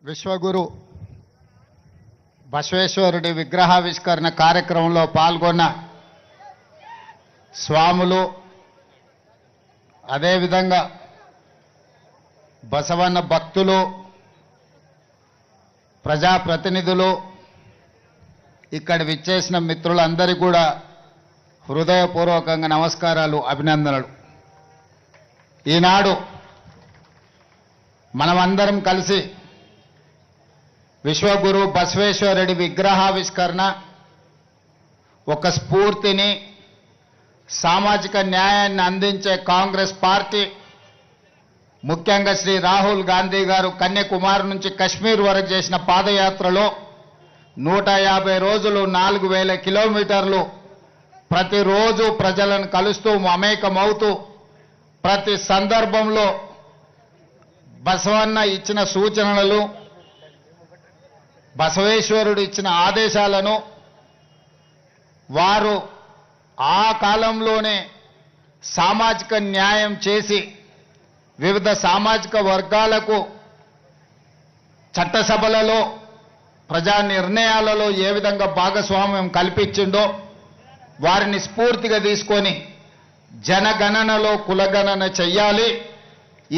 విశ్వగురు బసవేశ్వరుడి విగ్రహావిష్కరణ కార్యక్రమంలో పాల్గొన్న స్వాములు, అదేవిధంగా బసవన్న భక్తులు, ప్రజాప్రతినిధులు, ఇక్కడ విచ్చేసిన మిత్రులందరికీ కూడా హృదయపూర్వకంగా నమస్కారాలు, అభినందనలు. ఈనాడు మనమందరం కలిసి విశ్వగురు బసవేశ్వరుడి విగ్రహావిష్కరణ ఒక స్ఫూర్తిని, సామాజిక న్యాయాన్ని అందించే కాంగ్రెస్ పార్టీ, ముఖ్యంగా శ్రీ రాహుల్ గాంధీ గారు కన్యాకుమారి నుంచి కశ్మీర్ వరకు చేసిన పాదయాత్రలో 150 రోజులు 4000 కిలోమీటర్లు ప్రతిరోజు ప్రజలను కలుస్తూ మమేకమవుతూ ప్రతి సందర్భంలో బసవన్న ఇచ్చిన సూచనలు, బసవేశ్వరుడు ఇచ్చిన ఆదేశాలను వారు ఆ కాలంలోనే సామాజిక న్యాయం చేసి వివిధ సామాజిక వర్గాలకు చట్టసభలలో, ప్రజా నిర్ణయాలలో ఏ విధంగా భాగస్వామ్యం కల్పించిండో వారిని స్ఫూర్తిగా తీసుకొని జనగణనలో కులగణన చెయ్యాలి,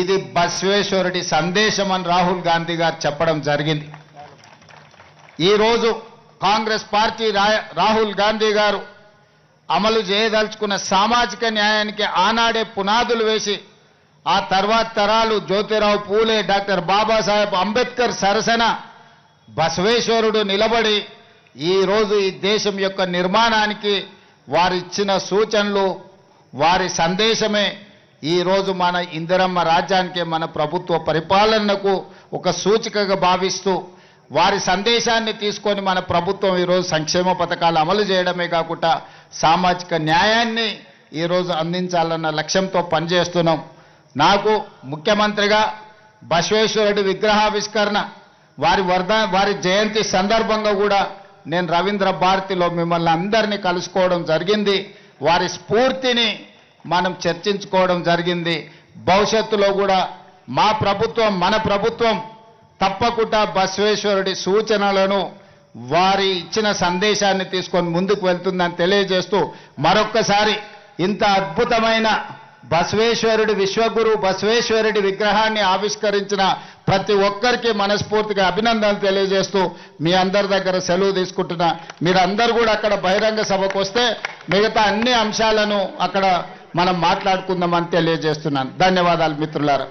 ఇది బసవేశ్వరుడి సందేశం అని రాహుల్ గాంధీ గారు చెప్పడం జరిగింది. ఈరోజు కాంగ్రెస్ పార్టీ రాహుల్ గాంధీ గారు అమలు చేయదలుచుకున్న సామాజిక న్యాయానికి ఆనాడే పునాదులు వేసి ఆ తర్వాత తరాలు జ్యోతిరావు పూలే, డాక్టర్ బాబాసాహెబ్ అంబేద్కర్ సరసన బసవేశ్వరుడు నిలబడి ఈరోజు ఈ దేశం యొక్క నిర్మాణానికి వారిచ్చిన సూచనలు, వారి సందేశమే ఈరోజు మన ఇందిరమ్మ రాజ్యానికి, మన ప్రభుత్వ పరిపాలనకు ఒక సూచికగా భావిస్తూ వారి సందేశాన్ని తీసుకొని మన ప్రభుత్వం ఈరోజు సంక్షేమ పథకాలు అమలు చేయడమే కాకుండా సామాజిక న్యాయాన్ని ఈరోజు అందించాలన్న లక్ష్యంతో పనిచేస్తున్నాం. నాకు ముఖ్యమంత్రిగా బసవేశ్వరుడి విగ్రహావిష్కరణ వారి జయంతి సందర్భంగా కూడా నేను రవీంద్ర భారతిలో మిమ్మల్ని అందరినీ కలుసుకోవడం జరిగింది. వారి స్ఫూర్తిని మనం చర్చించుకోవడం జరిగింది. భవిష్యత్తులో కూడా మన ప్రభుత్వం తప్పకుండా బసవేశ్వరుడి సూచనలను, వారి ఇచ్చిన సందేశాన్ని తీసుకొని ముందుకు వెళ్తుందని తెలియజేస్తూ మరొక్కసారి ఇంత అద్భుతమైన బసవేశ్వరుడి విశ్వగురు బసవేశ్వరుడి విగ్రహాన్ని ఆవిష్కరించిన ప్రతి ఒక్కరికి మనస్ఫూర్తిగా అభినందనలు తెలియజేస్తూ మీ అందరి దగ్గర సెలవు తీసుకుంటున్నా. మీరందరూ కూడా అక్కడ బహిరంగ సభకు వస్తే మిగతా అన్ని అంశాలను అక్కడ మనం మాట్లాడుకుందామని తెలియజేస్తున్నాను. ధన్యవాదాలు మిత్రులారా.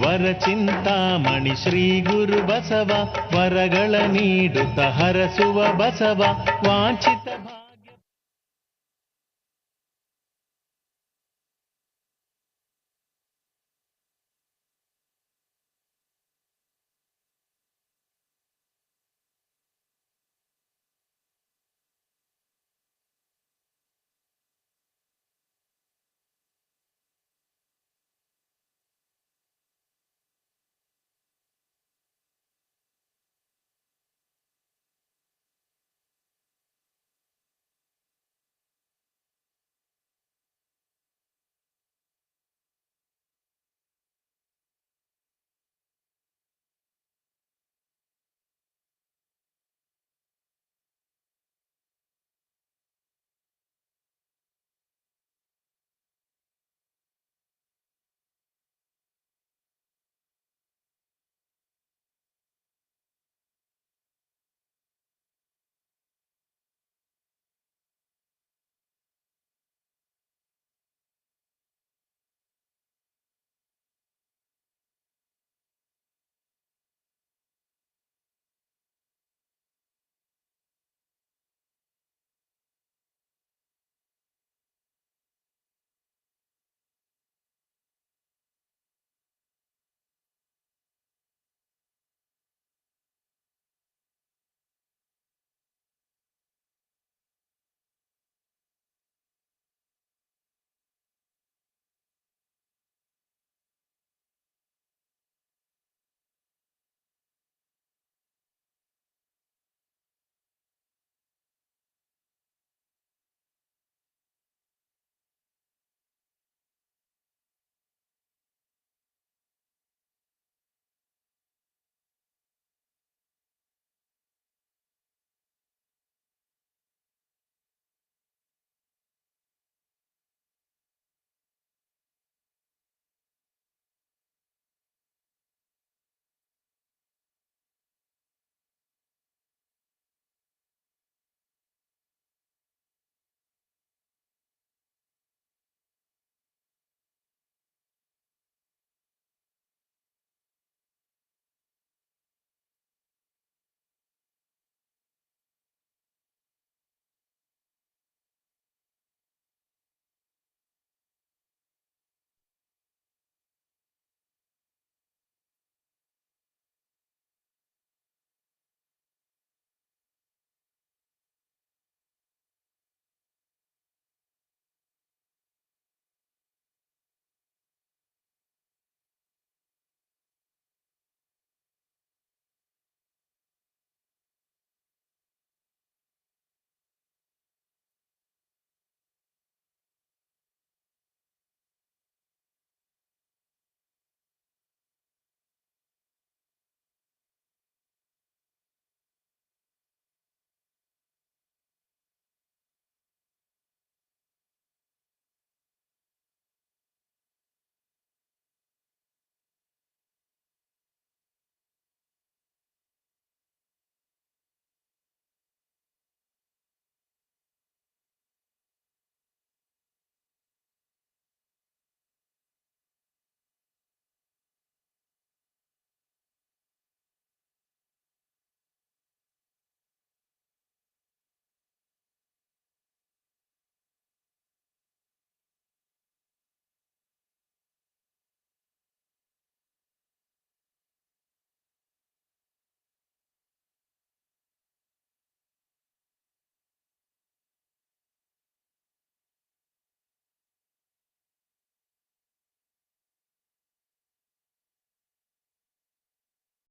ವರಚಿಂತಾಮಣಿ ಶ್ರೀ ಗುರು ಬಸವ ವರಗಳ ನೀಡುತ್ತ ಹರಸುವ ಬಸವ ವಾಂಛಿತ